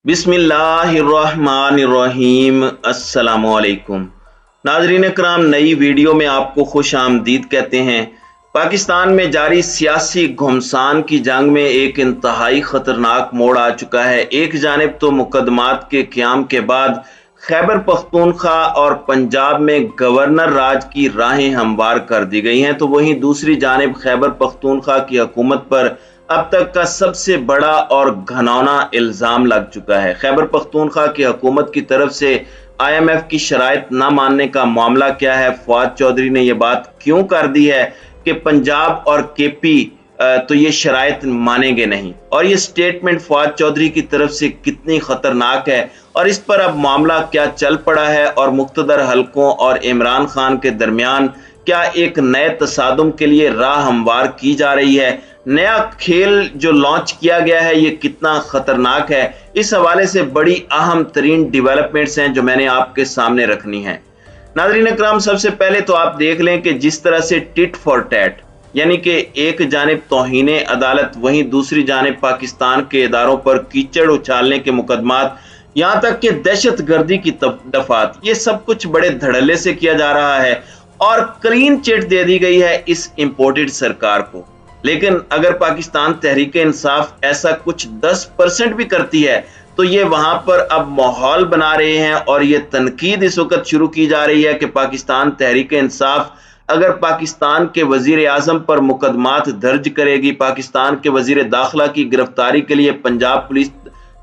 बिस्मिल्लाहिर्रहमानिर्रहीम। अस्सलामुअलैकुम नाजरीन कराम, नई वीडियो में आपको खुश आमदीद कहते हैं। पाकिस्तान में जारी सियासी घुमसान की जंग में एक इंतहाई खतरनाक मोड़ आ चुका है। एक जानिब तो मुकदमात के क़याम के बाद खैबर पख्तूनख्वा और पंजाब में गवर्नर राज की राहें हमवार कर दी गई हैं, तो वहीं दूसरी जानिब खैबर पख्तूनख्वा की हुकूमत पर अब तक का सबसे बड़ा और घिनौना इल्जाम लग चुका है। खैबर पख्तूनख्वा की हुकूमत की तरफ से IMF की शराइत न मानने का मामला क्या है, फवाद चौधरी ने यह बात क्यों कर दी है कि पंजाब और KP तो ये शराइत मानेंगे नहीं, और ये स्टेटमेंट फवाद चौधरी की तरफ से कितनी खतरनाक है, और इस पर अब मामला क्या चल पड़ा है और मुख्तदर हलकों और इमरान खान के दरमियान क्या एक नए तसादुम के लिए राह हमवार की जा रही है। नया खेल जो लॉन्च किया गया है ये कितना खतरनाक है, इस हवाले से बड़ी अहम तरीन डेवलपमेंट्स हैं जो मैंने आपके सामने रखनी है। नाज़रीन इकराम, सबसे पहले तो आप देख लें कि जिस तरह से टिट फॉर टैट, यानी कि एक जानिब तौहीने अदालत, वहीं दूसरी जानिब पाकिस्तान के इदारों पर कीचड़ उछालने के मुकदमात, यहाँ तक कि दहशत गर्दी की दफात, ये सब कुछ बड़े धड़ल्ले से किया जा रहा है और क्लीन चिट दे दी गई है इस इंपोर्टेड सरकार को। लेकिन अगर पाकिस्तान तहरीक इंसाफ ऐसा कुछ 10% भी करती है तो ये वहां पर अब माहौल बना रहे हैं, और ये तनकीद इस वक्त शुरू की जा रही है कि पाकिस्तान तहरीक इंसाफ अगर पाकिस्तान के वजीर आजम पर मुकदमात दर्ज करेगी, पाकिस्तान के वजीर दाखिला की गिरफ्तारी के लिए पंजाब पुलिस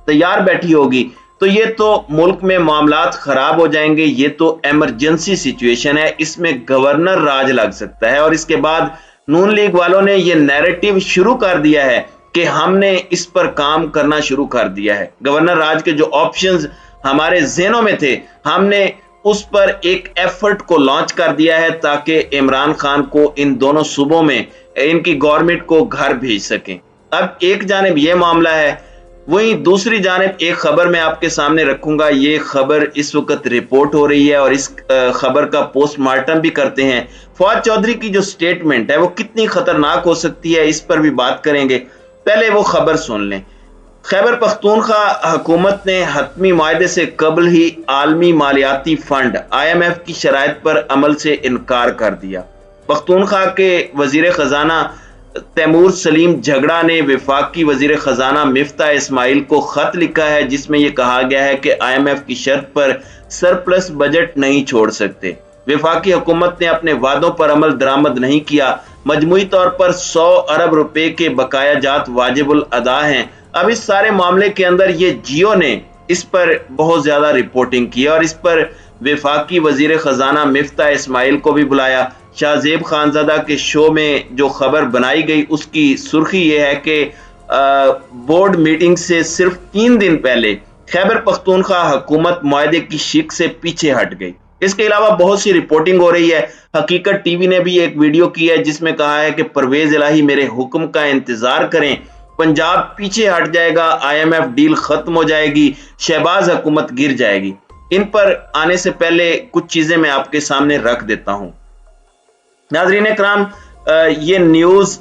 तैयार बैठी होगी, तो ये तो मुल्क में मामलात खराब हो जाएंगे। ये तो एमरजेंसी सिचुएशन है, इसमें गवर्नर राज लग सकता है। और इसके बाद नून लीग वालों ने ये नैरेटिव शुरू कर दिया है कि हमने इस पर काम करना शुरू कर दिया है। गवर्नर राज के जो ऑप्शंस हमारे ज़हनों में थे, हमने उस पर एक एफर्ट को लॉन्च कर दिया है ताकि इमरान खान को इन दोनों सूबों में इनकी गवर्नमेंट को घर भेज सकें। अब एक जानिब ये मामला है, वहीं दूसरी जानिब एक खबर मैं आपके सामने रखूंगा। ये खबर इस वक्त रिपोर्ट हो रही है और इस खबर का पोस्टमार्टम भी करते हैं। फवाद चौधरी की जो स्टेटमेंट है वो कितनी खतरनाक हो सकती है, इस पर भी बात करेंगे। पहले वो खबर सुन लें। खैबर पख्तूनख्वा हुकूमत ने हतमी मायदे से कबल ही आलमी मालियाती फंड IMF की शराइत पर अमल से इनकार कर दिया। पख्तूनख्वा के वजीर खजाना तैमूर सलीम झगड़ा ने वफाकी वजीर खजाना मिफ्ता इस्माइल को खत लिखा है, जिसमें यह कहा गया है कि IMF की शर्त पर सरप्लस बजट नहीं छोड़ सकते। वफाकी हुकूमत ने अपने वादों पर अमल दरामद नहीं किया। मजमूई तौर पर 100 अरब रुपए के बकाया जात वाजिबुल अदा हैं। अब इस सारे मामले के अंदर ये जियो ने इस पर बहुत ज्यादा रिपोर्टिंग की और इस पर वफाकी वजीर खजाना मिफ्ता इस्माइल को भी बुलाया। शाहजेब खानजादा के शो में जो खबर बनाई गई उसकी सुर्खी ये है कि बोर्ड मीटिंग से सिर्फ 3 दिन पहले खैबर पख्तूनख्वा हुकूमत मुआहदे की शिक से पीछे हट गई। इसके अलावा बहुत सी रिपोर्टिंग हो रही है। हकीकत टीवी ने भी एक वीडियो की है जिसमें कहा है कि परवेज इलाही मेरे हुक्म का इंतजार करें, पंजाब पीछे हट जाएगा, IMF डील खत्म हो जाएगी, शहबाज हुकूमत गिर जाएगी। इन पर आने से पहले कुछ चीजें मैं आपके सामने रख देता हूं। नाज़रीन इकराम, ये न्यूज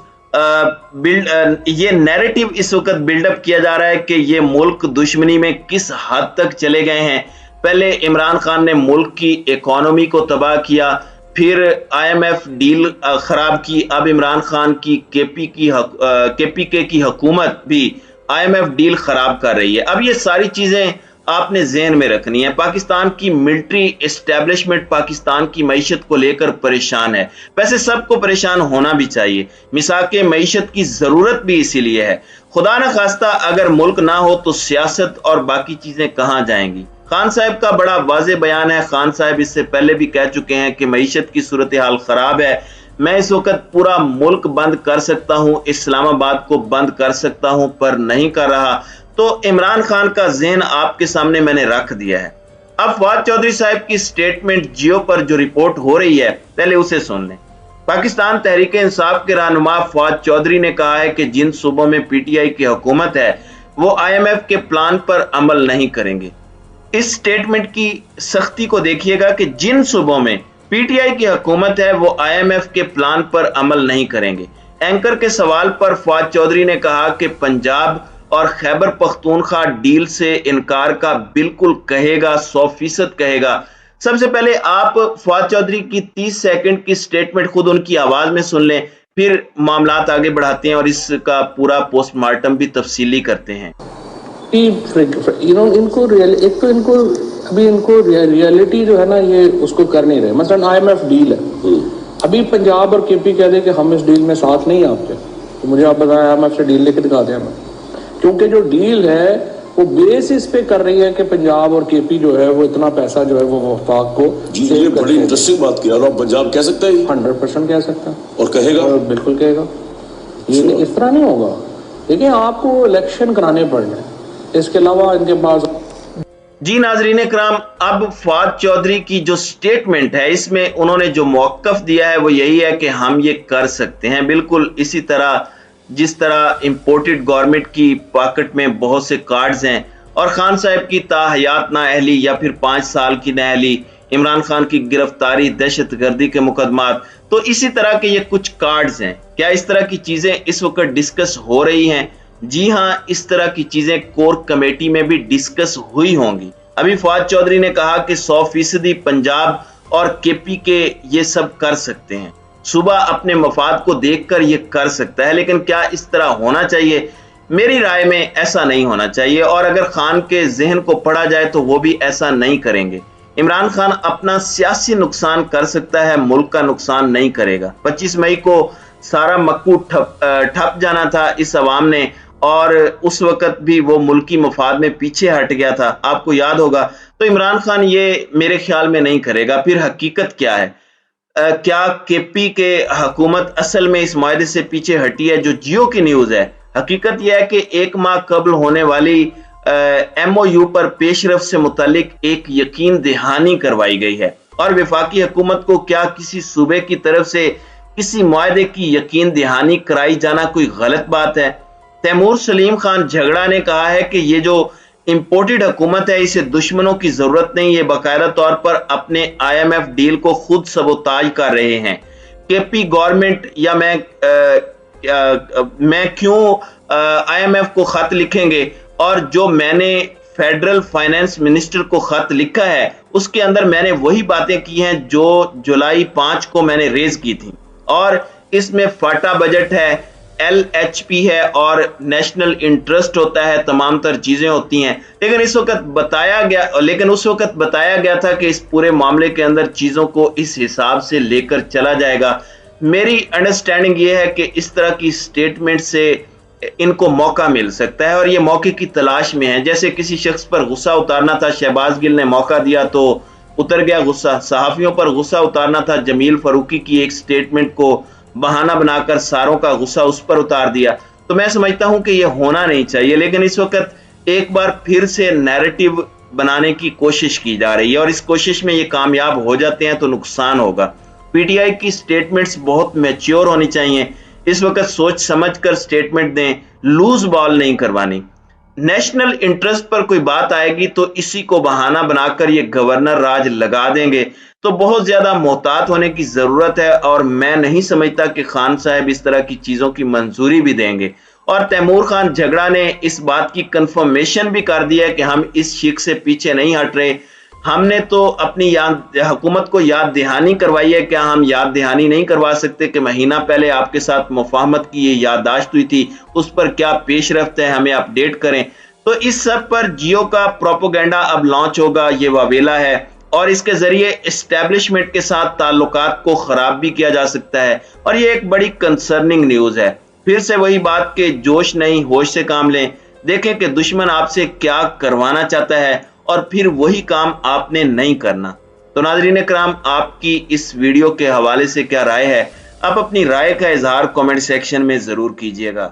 ये नैरेटिव इस वक्त बिल्डअप किया जा रहा है कि ये मुल्क दुश्मनी में किस हद तक चले गए हैं। पहले इमरान खान ने मुल्क की इकोनॉमी को तबाह किया, फिर IMF डील खराब की, अब इमरान खान की KPK की हुकूमत भी IMF डील खराब कर रही है। अब ये सारी चीजें आपने ज़हन में रखनी है। पाकिस्तान की मिलिट्री एस्टेब्लिशमेंट पाकिस्तान की मईशत को लेकर परेशान है। वैसे सबको परेशान होना भी चाहिए, मिसाके मईशत की जरूरत भी इसीलिए है। खुदा न खास्ता अगर मुल्क ना हो तो सियासत और बाकी चीजें कहां जाएंगी। खान साहब का बड़ा वाज़ेह बयान है। खान साहब इससे पहले भी कह चुके हैं कि मईशत की सूरत हाल खराब है, मैं इस वक्त पूरा मुल्क बंद कर सकता हूं, इस्लामाबाद को बंद कर सकता हूं, पर नहीं कर रहा। तो इमरान खान का ज़हन आपके सामने मैंने रख दिया है। अब फवाद चौधरी साहब की स्टेटमेंट जियो पर जो रिपोर्ट हो रही है, पहले उसे सुन लें। पाकिस्तान तहरीक इंसाफ के रहनुमा फवाद चौधरी ने कहा है कि जिन सूबों में PTI की हुकूमत है वो IMF के प्लान पर अमल नहीं करेंगे। इस स्टेटमेंट की सख्ती को देखिएगा कि जिन सूबों में PTI की हुकूमत है वो IMF के प्लान पर अमल नहीं करेंगे। एंकर के सवाल पर फवाद चौधरी ने कहा कि पंजाब اور خیبر پختونخوا ڈیل سے انکار کا بالکل کہے گا، 100% کہے گا؟ سب سے پہلے آپ فواد چودھری کی 30 سیکنڈ کی سٹیٹمنٹ خود ان کی آواز میں سن لیں، پھر معاملات آگے بڑھاتے ہیں اور اس کا پورا پوسٹ مارٹم بھی تفصیلی کرتے ہیں۔ ان کو ابھی ان کو ریئلٹی جو ہے نا یہ اس کو کر نہیں رہے۔ مثلا آئی ایم ایف ڈیل ہے، ابھی پنجاب اور کے پی کہہ دے کہ ہم اس ڈیل میں ساتھ نہیں ہیں آپ کے، تو مجھے آپ بتائیں آئی ایم ایف سے ڈیل لے کے دکھا دیں ہمیں، کیونکہ جو ڈیل ہے وہ بیس اس پہ کر رہی ہے کہ پنجاب اور کے پی جو ہے وہ اتنا پیسہ جو ہے وہ وفاق کو جی یہ بڑی انٹرسٹنگ بات کیا، اور پنجاب کہہ سکتا ہے 100% کہہ سکتا ہے اور کہے گا، بالکل کہے گا۔ یہ اس طرح نہیں ہوگا، دیکھیں آپ کو الیکشن کرانے پڑنے ہیں، اس کے علاوہ ان کے پاس۔ جی ناظرین کرام، اب فواد چودھری کی جو سٹیٹمنٹ ہے اس میں انہوں نے جو موقف دیا ہے وہ یہی ہے کہ ہم یہ کر سکتے ہیں، بالکل اسی طرح جس طرح امپورٹڈ گورنمنٹ کی پاکٹ میں بہت سے کارڈز ہیں اور خان صاحب کی تاحیات نااہلی یا پھر 5 سال کی نااہلی، عمران خان کی گرفتاری، دہشت گردی کے مقدمات، تو اسی طرح کے یہ کچھ کارڈز ہیں۔ کیا اس طرح کی چیزیں اس وقت ڈسکس ہو رہی ہیں؟ جی ہاں، اس طرح کی چیزیں کور کمیٹی میں بھی ڈسکس ہوئی ہوں گی۔ ابھی فواد چودھری نے کہا کہ 100% پنجاب اور کے پی کے یہ سب کر سکتے ہیں، صوبہ اپنے مفاد کو دیکھ کر یہ کر سکتا ہے، لیکن کیا اس طرح ہونا چاہیے؟ میری رائے میں ایسا نہیں ہونا چاہیے، اور اگر خان کے ذہن کو پڑھا جائے تو وہ بھی ایسا نہیں کریں گے۔ عمران خان اپنا سیاسی نقصان کر سکتا ہے، ملک کا نقصان نہیں کرے گا۔ 25 مئی کو سارا مکو ٹھپ جانا تھا اس عوام نے، اور اس وقت بھی وہ ملکی مفاد میں پیچھے ہٹ گیا تھا، آپ کو یاد ہوگا۔ تو عمران خان یہ میرے خیال میں نہیں کرے گا۔ پھر حقیقت کیا ہے؟ کیا کے پی کے حکومت اصل میں اس معاہدے سے پیچھے ہٹی ہے؟ جو جیو کی نیوز ہے، حقیقت یہ ہے کہ 1 ماہ قبل ہونے والی ایم او یو پر پیش رفت سے متعلق ایک یقین دہانی کروائی گئی ہے، اور وفاقی حکومت کو کیا کسی صوبے کی طرف سے کسی معاہدے کی یقین دہانی کرائی جانا کوئی غلط بات ہے؟ تیمور سلیم خان جھگڑا نے کہا ہے کہ یہ جو امپورٹڈ حکومت ہے اسے دشمنوں کی ضرورت نہیں، یہ باقاعدہ طور پر اپنے آئی ایم ایف ڈیل کو خود سبوتاج کر رہے ہیں۔ کے پی گورنمنٹ یا میں کیوں آئی ایم ایف کو خط لکھیں گے؟ اور جو میں نے فیڈرل فائنانس منسٹر کو خط لکھا ہے اس کے اندر میں نے وہی باتیں کی ہیں جو جولائی 5 کو میں نے ریز کی تھی، اور اس میں فاٹا بجٹ ہے، ایل ایچ پی ہے اور نیشنل انٹرسٹ ہوتا ہے، تمام تر چیزیں ہوتی ہیں، لیکن اس وقت بتایا گیا تھا کہ اس پورے معاملے کے اندر چیزوں کو اس حساب سے لے کر چلا جائے گا۔ میری انڈرسٹینڈنگ یہ ہے کہ اس طرح کی سٹیٹمنٹ سے ان کو موقع مل سکتا ہے، اور یہ موقع کی تلاش میں ہے۔ جیسے کسی شخص پر غصہ اتارنا تھا، شہباز گل نے موقع دیا تو اتر گیا غصہ، صحافیوں پر غصہ اتارنا تھا، جمیل فاروقی کی ایک سٹیٹمنٹ کو بہانہ بنا کر ساروں کا غصہ اس پر اتار دیا۔ تو میں سمجھتا ہوں کہ یہ ہونا نہیں چاہیے، لیکن اس وقت ایک بار پھر سے نیریٹو بنانے کی کوشش کی جا رہی ہے، اور اس کوشش میں یہ کامیاب ہو جاتے ہیں تو نقصان ہوگا۔ پی ٹی آئی کی سٹیٹمنٹس بہت میچیور ہونی چاہیے، اس وقت سوچ سمجھ کر سٹیٹمنٹ دیں، لوز بال نہیں کروانی۔ نیشنل انٹرسٹ پر کوئی بات آئے گی تو اسی کو بہانہ بنا کر یہ گورنر راج لگا دیں گے، تو بہت زیادہ محتاط ہونے کی ضرورت ہے، اور میں نہیں سمجھتا کہ خان صاحب اس طرح کی چیزوں کی منظوری بھی دیں گے۔ اور تیمور خان جھگڑا نے اس بات کی کنفرمیشن بھی کر دیا ہے کہ ہم اس شک سے پیچھے نہیں ہٹ رہے، ہم نے تو اپنی حکومت کو یاد دہانی کروائی ہے، کیا ہم یاد دہانی نہیں کروا سکتے کہ مہینہ پہلے آپ کے ساتھ مفاہمت کی یہ یادداشت ہوئی تھی، اس پر کیا پیش رفت ہے، ہمیں اپڈیٹ کریں۔ تو اس سب پر جیو کا پروپیگنڈا اب لانچ ہوگا، یہ واویلا ہے، اور اس کے ذریعے اسٹیبلشمنٹ کے ساتھ تعلقات کو خراب بھی کیا جا سکتا ہے، اور یہ ایک بڑی کنسرننگ نیوز ہے۔ پھر سے وہی بات کہ جوش نہیں ہوش سے کام لیں، دیکھیں کہ دشمن آپ سے کیا کروانا چاہتا ہے اور پھر وہی کام آپ نے نہیں کرنا۔ تو ناظرین کرام، آپ کی اس ویڈیو کے حوالے سے کیا رائے ہے؟ آپ اپنی رائے کا اظہار کمنٹ سیکشن میں ضرور کیجیے گا۔